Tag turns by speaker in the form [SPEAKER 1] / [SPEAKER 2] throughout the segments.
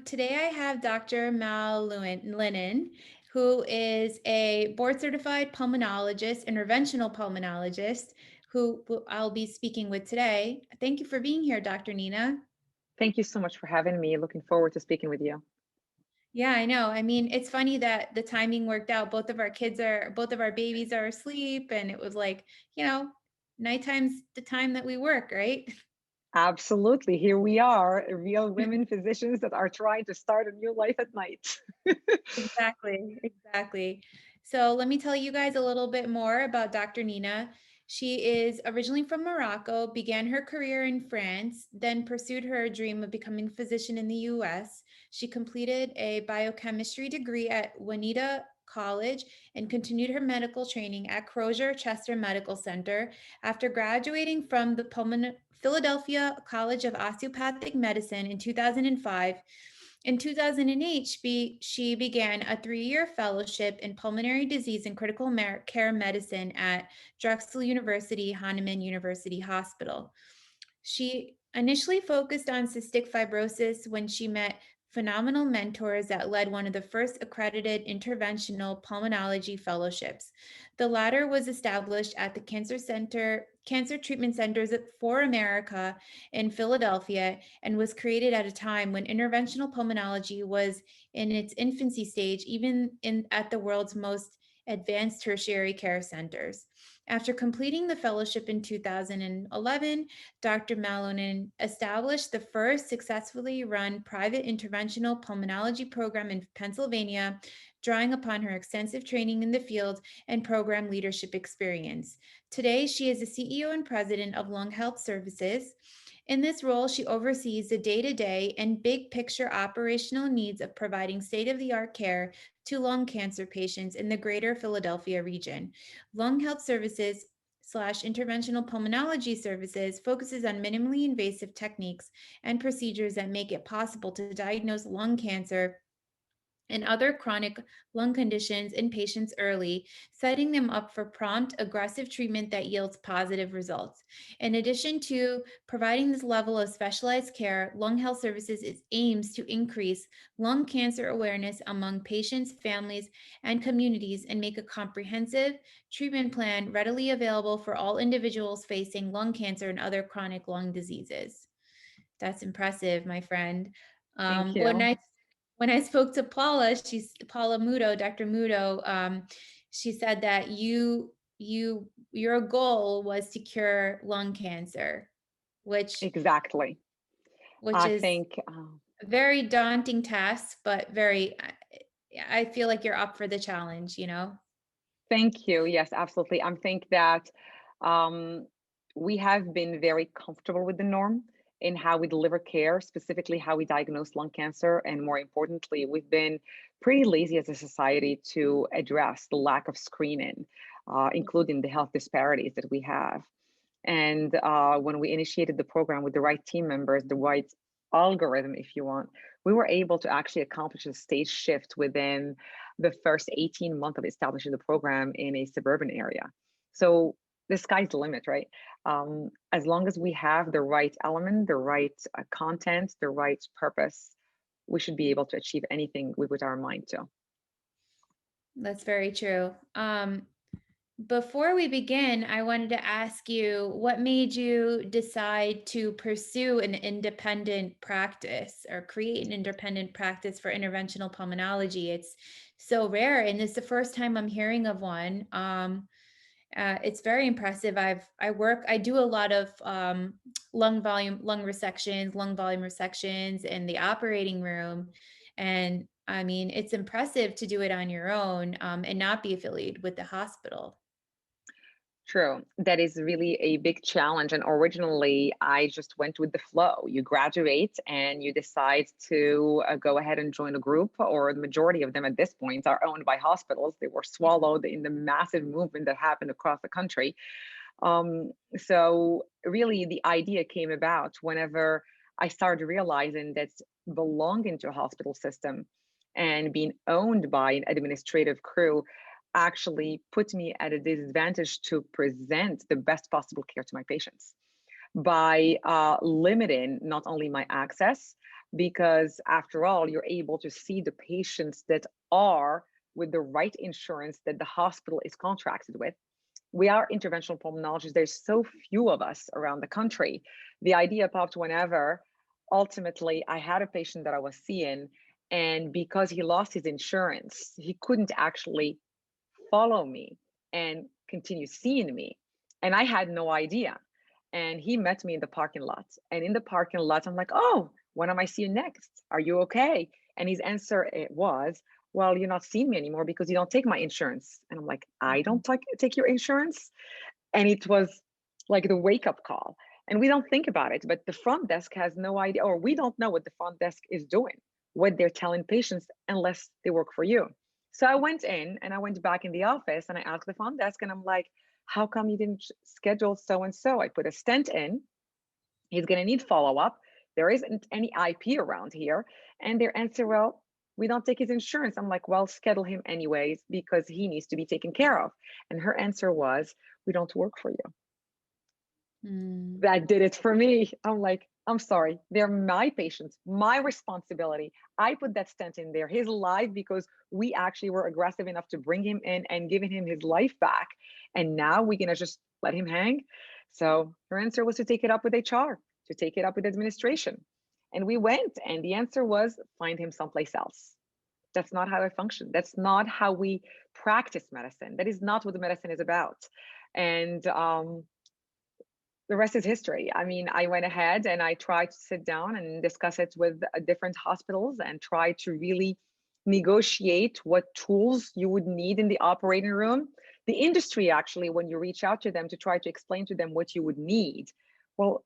[SPEAKER 1] today I have Dr. Maouelainin, who is a board certified pulmonologist, interventional pulmonologist, who I'll be speaking with today. Thank you for being here, Dr. Nina.
[SPEAKER 2] Thank you so much for having me. Looking forward to speaking with you.
[SPEAKER 1] Yeah, I know. I mean, it's funny that the timing worked out. Both of our babies are asleep, and it was like, nighttime's the time that we work, right?
[SPEAKER 2] Absolutely. Here we are, real women physicians that are trying to start a new life at night.
[SPEAKER 1] Exactly, exactly. So let me tell you guys a little bit more about Dr. Nina. She is originally from Morocco, began her career in France, then pursued her dream of becoming a physician in the US. She completed a biochemistry degree at Juanita College and continued her medical training at Crozier Chester Medical Center. After graduating from the Philadelphia College of Osteopathic Medicine in 2005, in 2008, she began a 3-year fellowship in pulmonary disease and critical care medicine at Drexel University Hahnemann University Hospital. She initially focused on cystic fibrosis when she met phenomenal mentors that led one of the first accredited interventional pulmonology fellowships. The latter was established at the Cancer Treatment Centers for America in Philadelphia and was created at a time when interventional pulmonology was in its infancy stage, even at the world's most advanced tertiary care centers. After completing the fellowship in 2011, Dr. Maouelainin established the first successfully run private interventional pulmonology program in Pennsylvania, drawing upon her extensive training in the field and program leadership experience. Today, she is the CEO and president of Lung Health Services. In this role, she oversees the day-to-day and big picture operational needs of providing state-of-the-art care to lung cancer patients in the greater Philadelphia region. Lung Health Services slash interventional pulmonology services focuses on minimally invasive techniques and procedures that make it possible to diagnose lung cancer and other chronic lung conditions in patients early, setting them up for prompt, aggressive treatment that yields positive results. In addition to providing this level of specialized care, Lung Health Services aims to increase lung cancer awareness among patients, families, and communities and make a comprehensive treatment plan readily available for all individuals facing lung cancer and other chronic lung diseases. That's impressive, my friend.
[SPEAKER 2] Thank
[SPEAKER 1] When
[SPEAKER 2] you.
[SPEAKER 1] I spoke to Paula, Paula Muto, Dr. Muto. She said that your goal was to cure lung cancer, which
[SPEAKER 2] Exactly.
[SPEAKER 1] which
[SPEAKER 2] I
[SPEAKER 1] is
[SPEAKER 2] think,
[SPEAKER 1] a very daunting task, but very. I feel like you're up for the challenge.
[SPEAKER 2] thank you. Yes, absolutely. I think that um, we have been very comfortable with the norm in how we deliver care, specifically how we diagnose lung cancer. And more importantly, we've been pretty lazy as a society to address the lack of screening, including the health disparities that we have. And when we initiated the program with the right team members, the right algorithm, if you want, we were able to actually accomplish a stage shift within the first 18 months of establishing the program in a suburban area. So the sky's the limit, right? As long as we have the right element, the right content, the right purpose, we should be able to achieve anything we put our mind to.
[SPEAKER 1] That's very true. Before we begin, I wanted to ask you what made you decide to pursue an independent practice or create an independent practice for interventional pulmonology? It's so rare, and it's the first time I'm hearing of one. It's very impressive. I do a lot of lung volume resections in the operating room, and I mean, it's impressive to do it on your own and not be affiliated with the hospital.
[SPEAKER 2] True. That is really a big challenge. And originally, I just went with the flow. You graduate and you decide to go ahead and join a group, or the majority of them at this point are owned by hospitals. They were swallowed in the massive movement that happened across the country. So, really, the idea came about whenever I started realizing that belonging to a hospital system and being owned by an administrative crew actually put me at a disadvantage to present the best possible care to my patients by limiting not only my access, because after all, you're able to see the patients that are with the right insurance that the hospital is contracted with. We are interventional pulmonologists. There's so few of us around the country. The idea popped whenever ultimately I had a patient that I was seeing, and because he lost his insurance, he couldn't actually follow me and continue seeing me. And I had no idea. And he met me in the parking lot. And in the parking lot, I'm like, oh, when am I seeing next? Are you okay? And his answer it was, well, you're not seeing me anymore because you don't take my insurance. And I'm like, I
[SPEAKER 1] Mhm.
[SPEAKER 2] don't take your insurance? And it was like the wake up call. And we don't think about it, but the front desk has no idea, or we don't know what the front desk is doing, what they're telling patients, unless they work for you. So I went in and I went back in the office and I asked the front desk, and I'm like, how come you didn't schedule so and so? I put a stent in. He's going to need follow up. There isn't any IP around here. And their answer, well, we don't take his insurance. I'm like, well, schedule him anyways because he needs to be taken care of. And her answer was, we don't work for you.
[SPEAKER 1] Mm.
[SPEAKER 2] That did it for me. I'm like, I'm sorry. They're my patients, my responsibility. I put that stent in there, his life, because we actually were aggressive enough to bring him in and giving him his life back. And now we're going to just let him hang. So her answer was to take it up with HR, to take it up with administration. And we went, and the answer was find him someplace else. That's not how I function. That's not how we practice medicine. That is not what the medicine is about. And the rest is history. I mean, I went ahead and I tried to sit down and discuss it with different hospitals and try to really negotiate what tools you would need in the operating room. The industry, actually, when you reach out to them to try to explain to them what you would need, well,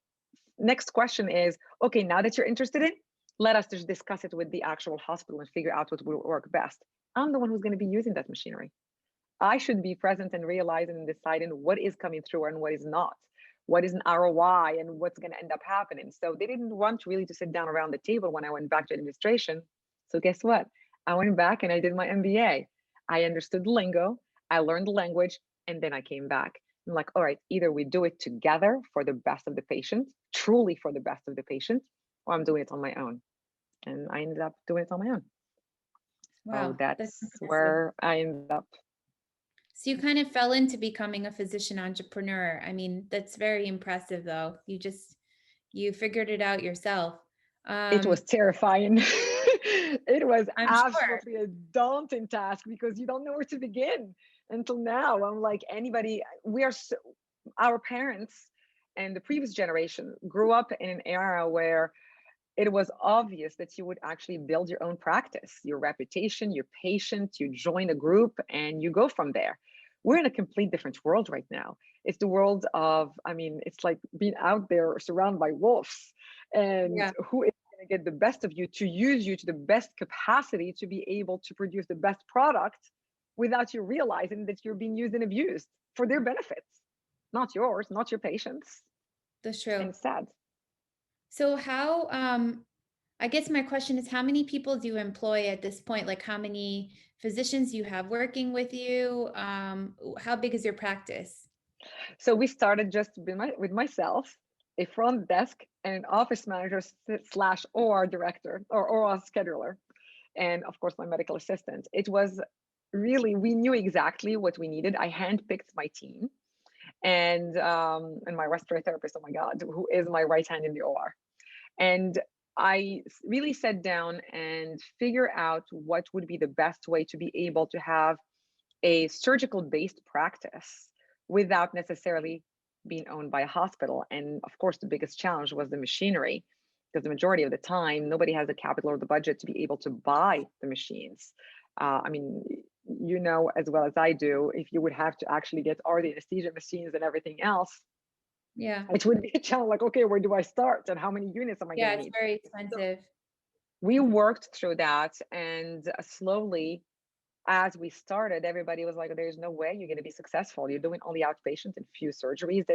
[SPEAKER 2] next question is, okay, now that you're interested in, let us just discuss it with the actual hospital and figure out what will work best. I'm the one who's going to be using that machinery. I should be present and realizing and deciding what is coming through and what is not, what is an ROI and what's going to end up happening. So they didn't want really to sit down around the table when I went back to administration. So guess what? I went back and I did my MBA. I understood the lingo, I learned the language, and then I came back. I'm like, all right, either we do it together for the best of the patient, truly for the best of the patient, or I'm doing it on my own. And I ended up doing it on my own. So
[SPEAKER 1] Wow, that's
[SPEAKER 2] that's
[SPEAKER 1] impressive.
[SPEAKER 2] where I ended up.
[SPEAKER 1] So you kind of fell into becoming a physician entrepreneur. I mean, that's very impressive though. You figured it out yourself.
[SPEAKER 2] It
[SPEAKER 1] Um,
[SPEAKER 2] was terrifying. It was
[SPEAKER 1] I'm sure.
[SPEAKER 2] absolutely a daunting task because you don't know where to begin. Until now, I'm like anybody. We are so, our parents and the previous generation grew up in an era where it was obvious that you would actually build your own practice, your reputation, your patient, you join a group and you go from there. We're in a complete different world right now. It's the world of, I mean, it's like being out there surrounded by wolves. And
[SPEAKER 1] Yeah.
[SPEAKER 2] who is going to get the best of you to use you to the best capacity to be able to produce the best product without you realizing that you're being used and abused for their benefits, not yours, not your patients.
[SPEAKER 1] That's true.
[SPEAKER 2] And it's sad.
[SPEAKER 1] So I guess my question is how many people do you employ at this point? Like how many physicians you have working with you? How big is your practice?
[SPEAKER 2] So we started just with myself, a front desk, and an office manager slash OR director or OR scheduler, and of course my medical assistant. It was really, we knew exactly what we needed. I handpicked my team and my respiratory therapist. Oh my God, who is my right hand in the OR? And I really sat down and figure out what would be the best way to be able to have a surgical based practice without necessarily being owned by a hospital. And of course, the biggest challenge was the machinery, because the majority of the time, nobody has the capital or the budget to be able to buy the machines. I mean, you know as well as I do, if you would have to actually get all the anesthesia machines and everything else,
[SPEAKER 1] Yeah.
[SPEAKER 2] it would be a challenge like, okay, where do I start and how many units am I going
[SPEAKER 1] Yeah,
[SPEAKER 2] to
[SPEAKER 1] it's
[SPEAKER 2] need?
[SPEAKER 1] very
[SPEAKER 2] So
[SPEAKER 1] expensive.
[SPEAKER 2] we worked through that and slowly as we started, everybody was like, there's no way you're going to be successful. You're doing only outpatient and few surgeries.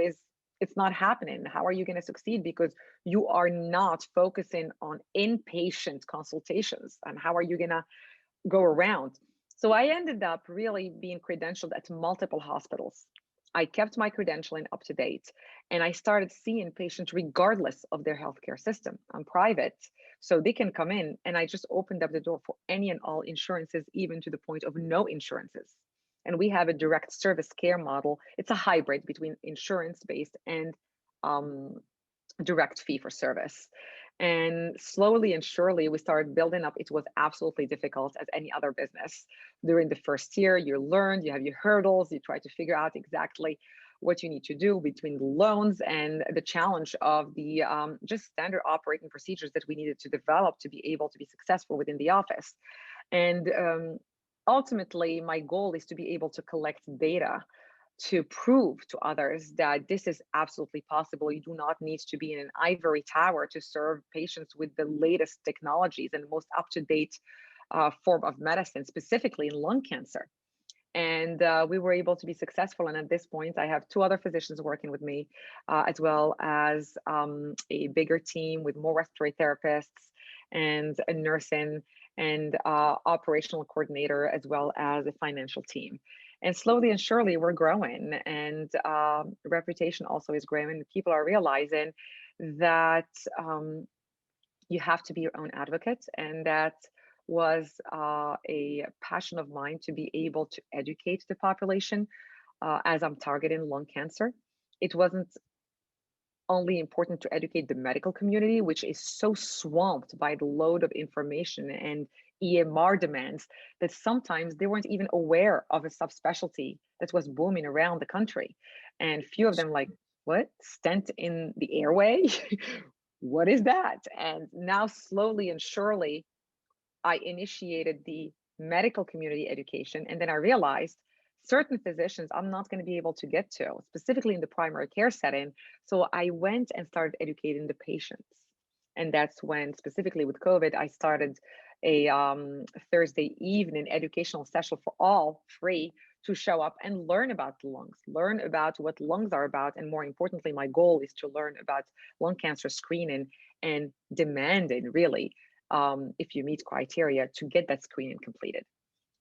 [SPEAKER 2] It's not happening. How are you going to succeed? Because you are not focusing on inpatient consultations. And how are you going to go around? So I ended up really being credentialed at multiple hospitals. I kept my credentialing up to date, and I started seeing patients regardless of their healthcare system. I'm private, so they can come in, and I just opened up the door for any and all insurances, even to the point of no insurances. And we have a direct service care model. It's a hybrid between insurance based and um, direct fee for service. And slowly and surely, we started building up. It was absolutely difficult as any other business. During the first year, you learn, you have your hurdles, you try to figure out exactly what you need to do between the loans and the challenge of the just standard operating procedures that we needed to develop to be able to be successful within the office. And ultimately, my goal is to be able to collect data to prove to others that this is absolutely possible. You do not need to be in an ivory tower to serve patients with the latest technologies and most up to date form of medicine, specifically in lung cancer. And we were able to be successful. And at this point, I have two other physicians working with me, as well as a bigger team with more respiratory therapists and a nursing and operational coordinator, as well as a financial team. And slowly and surely, we're growing, and reputation also is growing. People are realizing that you have to be your own advocate, and that was a passion of mine to be able to educate the population as I'm targeting lung cancer. It wasn't only important to educate the medical community, which is so swamped by the load of information and EMR demands that sometimes they weren't even aware of a subspecialty that was booming around the country. And few of them like, what? Stent in the airway? What is that? And now slowly and surely, I initiated the medical community education. And then I realized certain physicians I'm not going to be able to get to, specifically in the primary care setting. So I went and started educating the patients. And that's when, specifically with COVID, I started a Thursday evening educational session for all free to show up and learn about the lungs, learn about what lungs are about. And more importantly, my goal is to learn about lung cancer screening and demanding, really, if you meet criteria, to get that screening completed.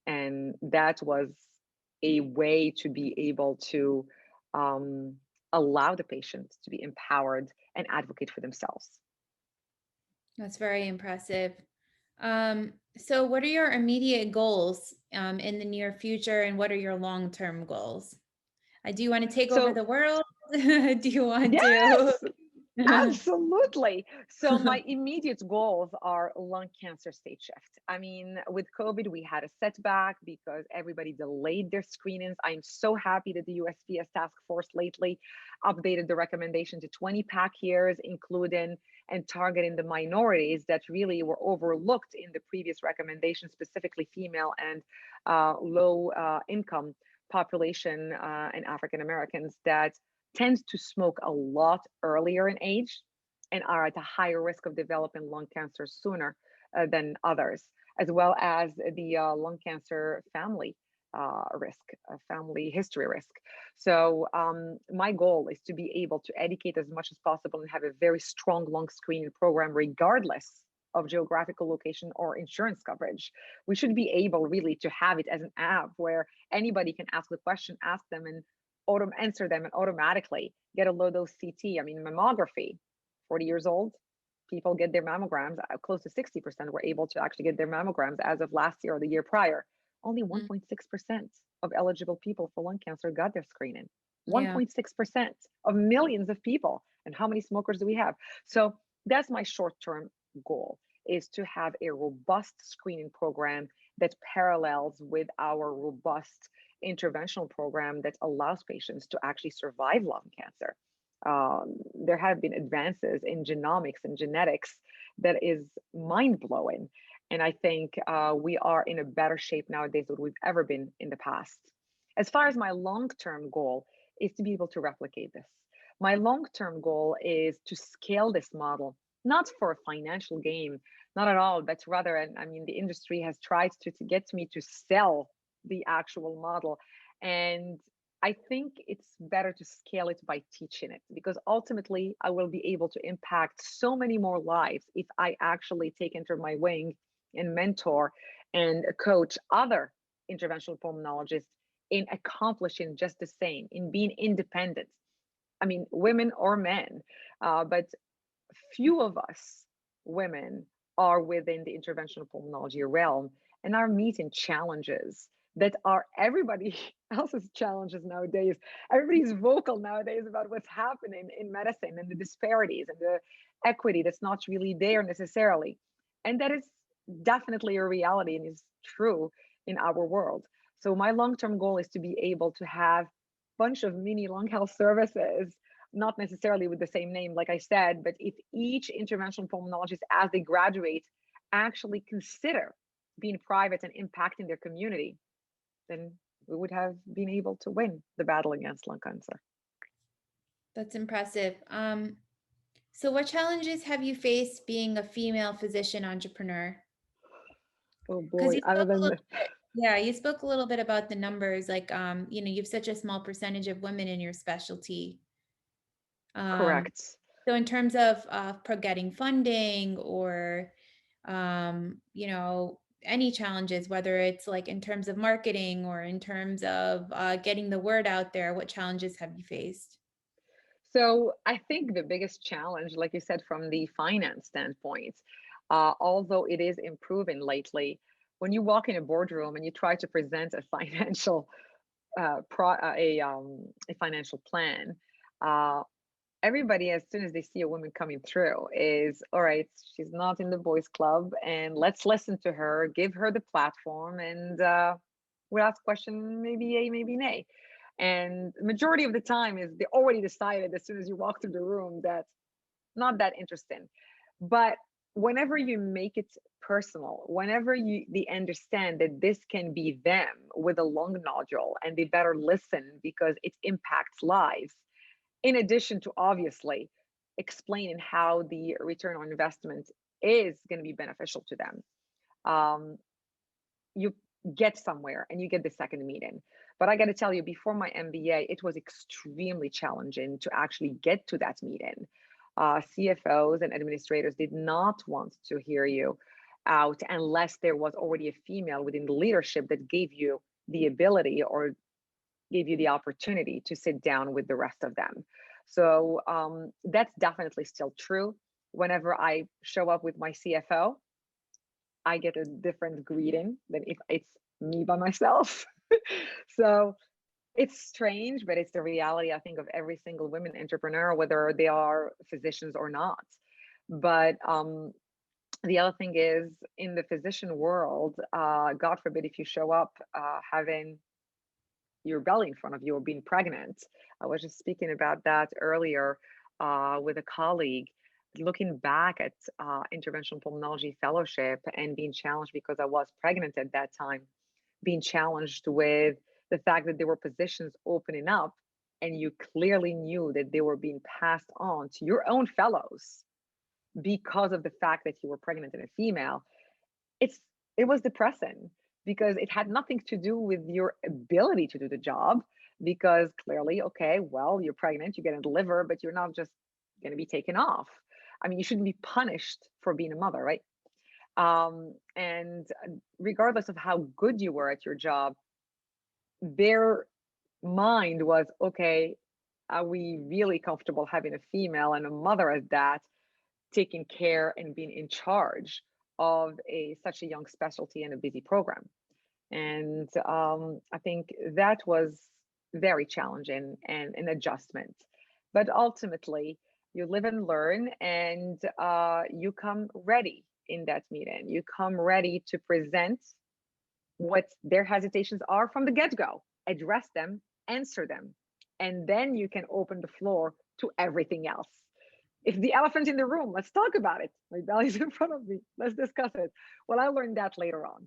[SPEAKER 2] And that was a way to be able to um, allow the patient to be empowered and advocate for themselves.
[SPEAKER 1] That's very impressive. So what are your immediate goals in the near future, and what are your long-term goals? Do you want to take over
[SPEAKER 2] So,
[SPEAKER 1] the world? Do you want to?
[SPEAKER 2] yes, absolutely. So my immediate goals are lung cancer stage shift. I mean, with COVID, we had a setback because everybody delayed their screenings. I'm so happy that the USPS task force lately updated the recommendation to 20 pack years, including and targeting the minorities that really were overlooked in the previous recommendation, specifically female and low income population and African Americans that tend to smoke a lot earlier in age and are at a higher risk of developing lung cancer sooner than others, as well as the lung cancer family risk, family history risk. So my goal is to be able to educate as much as possible and have a very strong lung screening program, regardless of geographical location or insurance coverage. We should be able really to have it as an app where anybody can ask the question, ask them, and answer them and automatically get a low dose CT. I mean, mammography, 40 years old, people get their mammograms. Close to 60% were able to actually get their mammograms as of last year or the year prior. Only
[SPEAKER 1] Mm,
[SPEAKER 2] 1.6% of eligible people for lung cancer got their screening.
[SPEAKER 1] yeah.
[SPEAKER 2] 1.6% of millions of people. And how many smokers do we have? So that's my short term goal, is to have a robust screening program that parallels with our robust interventional program that allows patients to actually survive lung cancer. There have been advances in genomics and genetics that is mind blowing. And I think we are in a better shape nowadays than we've ever been in the past. As far as my long term goal is to be able to replicate this. My long term goal is to scale this model, not for a financial gain, not at all, but rather, and I mean, the industry has tried to get me to sell the actual model. And I think it's better to scale it by teaching it, because ultimately I will be able to impact so many more lives if I actually take under my wing and mentor and coach other interventional pulmonologists in accomplishing just the same, in being independent. I mean, women or men, but few of us women are within the interventional pulmonology realm and are meeting challenges that are everybody else's challenges nowadays. Everybody's vocal nowadays about what's happening in medicine and the disparities and the equity that's not really there necessarily. And that is definitely a reality and is true in our world. So my long-term goal is to be able to have a bunch of mini lung health services, not necessarily with the same name, like I said, but if each interventional pulmonologist, as they graduate, actually consider being private and impacting their community, then we would have been able to win the battle against lung cancer.
[SPEAKER 1] That's impressive. So what challenges have you faced being a female physician entrepreneur?
[SPEAKER 2] Oh
[SPEAKER 1] Because
[SPEAKER 2] boy,
[SPEAKER 1] you
[SPEAKER 2] other
[SPEAKER 1] spoke a
[SPEAKER 2] than
[SPEAKER 1] little bit, yeah, you spoke a little bit about the numbers, like, you have such a small percentage of women in your specialty. Um,
[SPEAKER 2] correct.
[SPEAKER 1] so in terms of pro getting funding or, any challenges, whether it's like in terms of marketing or in terms of getting the word out there, what challenges have you faced?
[SPEAKER 2] So I think the biggest challenge, like you said, from the finance standpoint, although it is improving lately, when you walk in a boardroom and you try to present a financial a financial plan, uh, everybody, as soon as they see a woman coming through, is all right. She's not in the boys' club, and let's listen to her, give her the platform, and we'll ask question, maybe a, maybe nay. And majority of the time is they already decided as soon as you walk through the room that not that interesting. But whenever you make it personal, whenever they understand that this can be them with a lung nodule and they better listen because it impacts lives, in addition to obviously explaining how the return on investment is going to be beneficial to them, um, you get somewhere and you get the second meeting. But I got to tell you, before my MBA, it was extremely challenging to actually get to that meeting. CFOs and administrators did not want to hear you out unless there was already a female within the leadership that gave you the ability or gave you the opportunity to sit down with the rest of them. So that's definitely still true. Whenever I show up with my CFO, I get a different greeting than if it's me by myself. So it's strange, but it's the reality, I think, of every single women entrepreneur, whether they are physicians or not. But the other thing is in the physician world, God forbid if you show up having your belly in front of you or being pregnant. I was just speaking about that earlier with a colleague, looking back at interventional pulmonology fellowship and being challenged because I was pregnant at that time, being challenged with the fact that there were positions opening up and you clearly knew that they were being passed on to your own fellows because of the fact that you were pregnant and a female. It was depressing because it had nothing to do with your ability to do the job, because clearly, okay, well, you're pregnant, you're going to deliver, but you're not just going to be taken off. I mean, you shouldn't be punished for being a mother, right? And regardless of how good you were at your job, their mind was, okay, are we really comfortable having a female and a mother as that, taking care and being in charge of a such a young specialty and a busy program? And I think that was very challenging and an adjustment. But ultimately, you live and learn, and you come ready in that meeting. You come ready to present what their hesitations are from the get go, address them, answer them, and then you can open the floor to everything else. If the elephant in the room, let's talk about it. My belly's in front of me. Let's discuss it. Well, I learned that later on.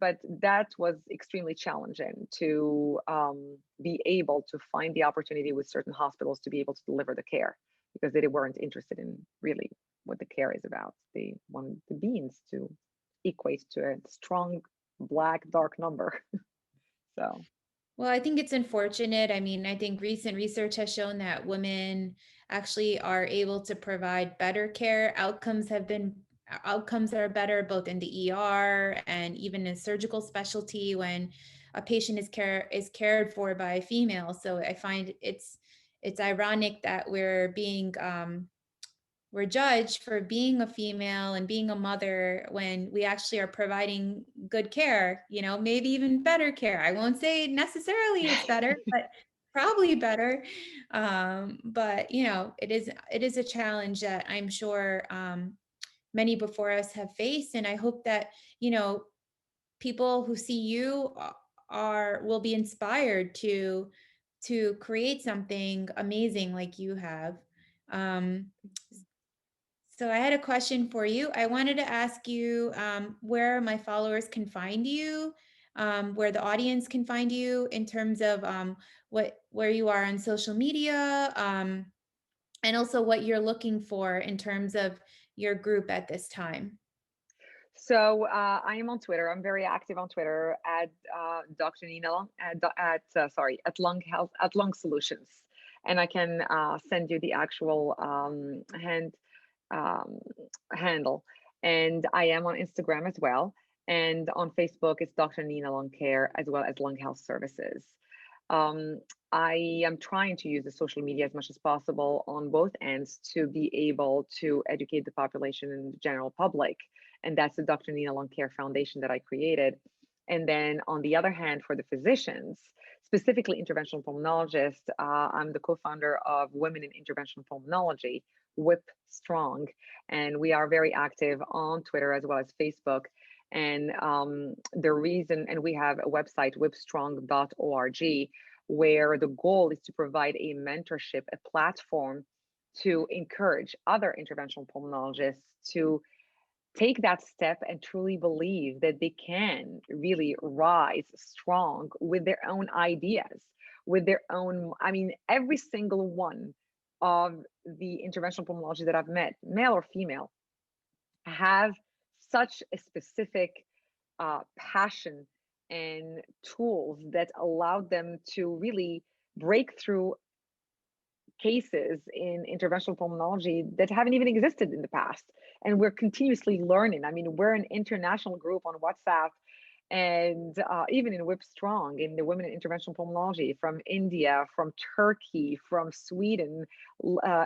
[SPEAKER 2] But that was extremely challenging to be able to find the opportunity with certain hospitals to be able to deliver the care because they weren't interested in really what the care is about. They wanted the beans to equate to a strong black dark number. So
[SPEAKER 1] Well, I think it's unfortunate. I mean, I think recent research has shown that women actually are able to provide better care. Outcomes are better both in the ER and even in surgical specialty when a patient is cared for by a female. So I find it's ironic that we're judged for being a female and being a mother when we actually are providing good care, maybe even better care. I won't say necessarily it's better, but probably better. But it is a challenge that I'm sure many before us have faced. And I hope that, people who see you will be inspired to create something amazing like you have. Um, so I had a question for you. I wanted to ask you where my followers can find you, where the audience can find you in terms of where you are on social media, and also what you're looking for in terms of your group at this time.
[SPEAKER 2] So I am on Twitter. I'm very active on Twitter at Dr. Nina Long, at Lung Health at Lung Solutions, and I can send you the actual um, handle. And I am on Instagram as well, and on Facebook it's Dr. Nina Lung Care as well as Lung Health Services. Um, I am trying to use the social media as much as possible on both ends to be able to educate the population and the general public. And that's the Dr. Nina Lung Care Foundation that I created. And then on the other hand, for the physicians, specifically interventional pulmonologists, I'm the co-founder of Women in Interventional Pulmonology, WHIP Strong. And we are very active on Twitter as well as Facebook. And the reason, and we have a website, whipstrong.org, where the goal is to provide a mentorship, a platform to encourage other interventional pulmonologists to take that step and truly believe that they can really rise strong with their own ideas, with their own, I mean, every single one of the interventional pulmonologists that I've met, male or female, have such a specific passion and tools that allowed them to really break through cases in interventional pulmonology that haven't even existed in the past. And we're continuously learning. I mean, we're an international group on WhatsApp and even in Whip Strong, in the Women in Interventional Pulmonology, from India, from Turkey, from Sweden,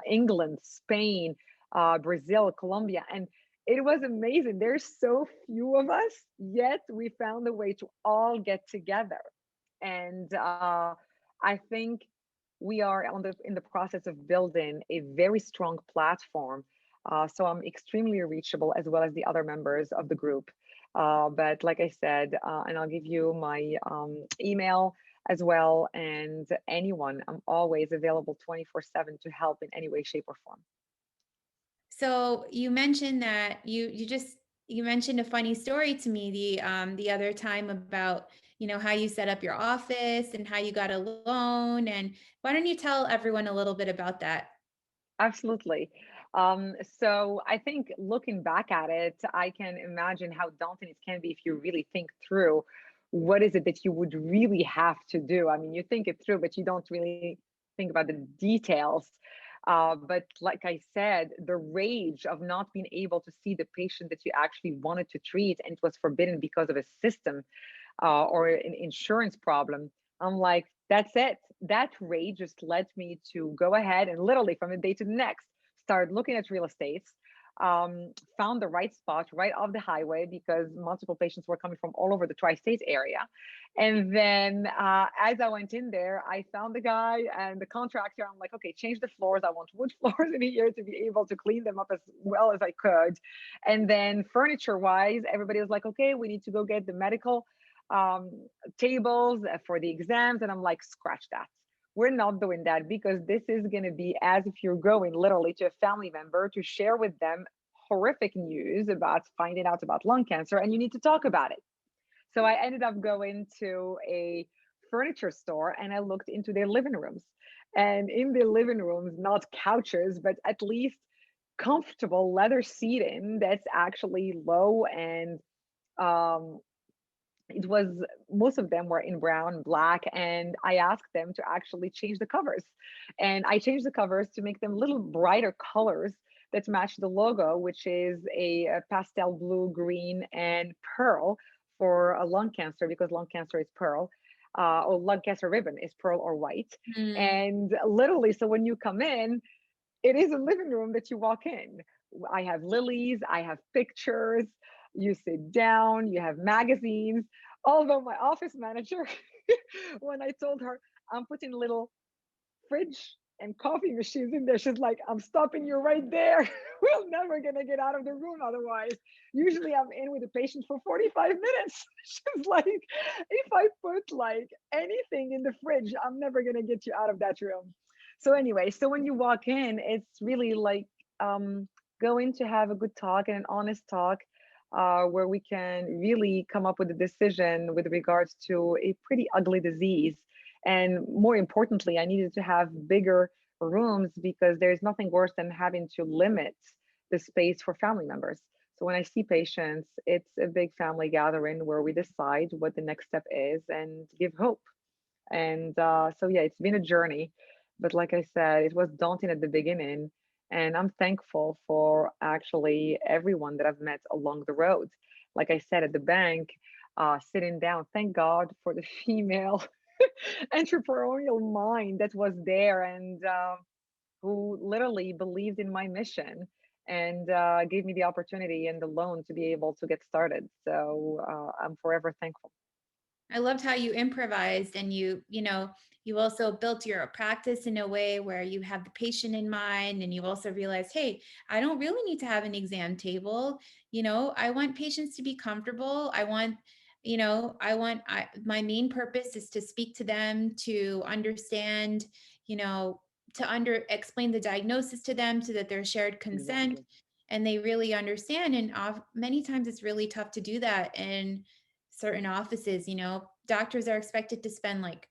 [SPEAKER 2] England, Spain, Brazil, Colombia. And it was amazing. There's so few of us, yet we found a way to all get together. And I think we are in the process of building a very strong platform. So I'm extremely reachable as well as the other members of the group. But like I said, and I'll give you my email as well. And anyone, I'm always available 24/7 to help in any way, shape, or form.
[SPEAKER 1] So you mentioned that you mentioned a funny story to me the other time about how you set up your office and how you got a loan, and why don't you tell everyone a little bit about that?
[SPEAKER 2] Absolutely. So I think looking back at it, I can imagine how daunting it can be if you really think through what is it that you would really have to do. I mean, you think it through, but you don't really think about the details. But like I said, the rage of not being able to see the patient that you actually wanted to treat and it was forbidden because of a system or an insurance problem. I'm like, that's it. That rage just led me to go ahead and literally from the day to the next, start looking at real estates, found the right spot right off the highway because multiple patients were coming from all over the tri-state area. And then as I went in there, I found the guy and the contractor. I'm like, okay, change the floors. I want wood floors in here to be able to clean them up as well as I could. And then furniture wise, everybody was like, okay, we need to go get the medical um, tables for the exams. And I'm like, scratch that. We're not doing that because this is going to be as if you're going literally to a family member to share with them horrific news about finding out about lung cancer and you need to talk about it. So I ended up going to a furniture store and I looked into their living rooms. And in the living rooms, not couches, but at least comfortable leather seating that's actually low and um, it was most of them were in brown black and I asked them to actually change the covers and I changed the covers to make them little brighter colors that match the logo, which is a pastel blue, green, and pearl for a lung cancer because lung cancer is pearl, or lung cancer ribbon is pearl or white.
[SPEAKER 1] Mm.
[SPEAKER 2] And literally, so when you come in, it is a living room that you walk in. I have lilies, I have pictures, you sit down, you have magazines. Although my office manager, when I told her I'm putting little fridge and coffee machines in there, she's like, I'm stopping you right there. We're never gonna get out of the room otherwise. Usually I'm in with the patient for 45 minutes. She's like, if I put like anything in the fridge, I'm never gonna get you out of that room. So anyway, so when you walk in, it's really like um going to have a good talk and an honest talk, where we can really come up with a decision with regards to a pretty ugly disease. And more importantly, I needed to have bigger rooms because there's nothing worse than having to limit the space for family members. So when I see patients, it's a big family gathering where we decide what the next step is and give hope. And so, yeah, it's been a journey. But like I said, it was daunting at the beginning. And I'm thankful for actually everyone that I've met along the road. Like I said, at the bank, sitting down, thank God for the female entrepreneurial mind that was there and who literally believed in my mission and gave me the opportunity and the loan to be able to get started. So I'm forever thankful.
[SPEAKER 1] I loved how you improvised and you also built your practice in a way where you have the patient in mind and you also realized, hey, I don't really need to have an exam table. I want patients to be comfortable. My main purpose is to speak to them, to understand, you know, explain the diagnosis to them so that there's shared consent
[SPEAKER 2] Exactly.
[SPEAKER 1] and they really understand. And many times it's really tough to do that. And certain offices, doctors are expected to spend like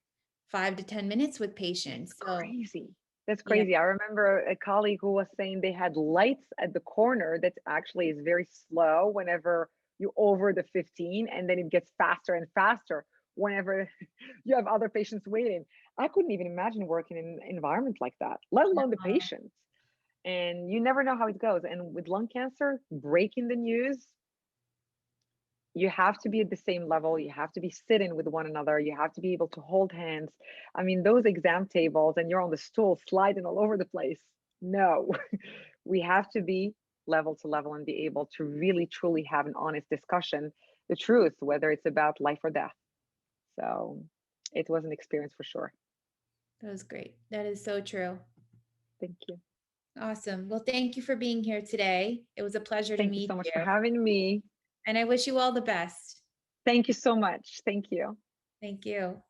[SPEAKER 1] 5 to 10 minutes with
[SPEAKER 2] It's
[SPEAKER 1] patients. So,
[SPEAKER 2] crazy. That's
[SPEAKER 1] yeah,
[SPEAKER 2] crazy. I remember a colleague who was saying they had lights at the corner that actually is very slow whenever you over the 15, and then it gets faster and faster whenever you have other patients waiting. I couldn't even imagine working in an environment like that, let alone the patients. And you never know how it goes. And with lung cancer, breaking the news, you have to be at the same level. You have to be sitting with one another. You have to be able to hold hands. I mean, those exam tables and you're on the stool sliding all over the place. No, we have to be level to level and be able to really truly have an honest discussion, the truth, whether it's about life or death. So it was an experience for sure.
[SPEAKER 1] that was great. That is so true.
[SPEAKER 2] Thank you.
[SPEAKER 1] Awesome. Well, thank you for being here today. It was a pleasure to
[SPEAKER 2] Thank you
[SPEAKER 1] meet
[SPEAKER 2] so much for
[SPEAKER 1] you,
[SPEAKER 2] having me.
[SPEAKER 1] and I wish you all the best.
[SPEAKER 2] Thank you so much. Thank you.
[SPEAKER 1] Thank you.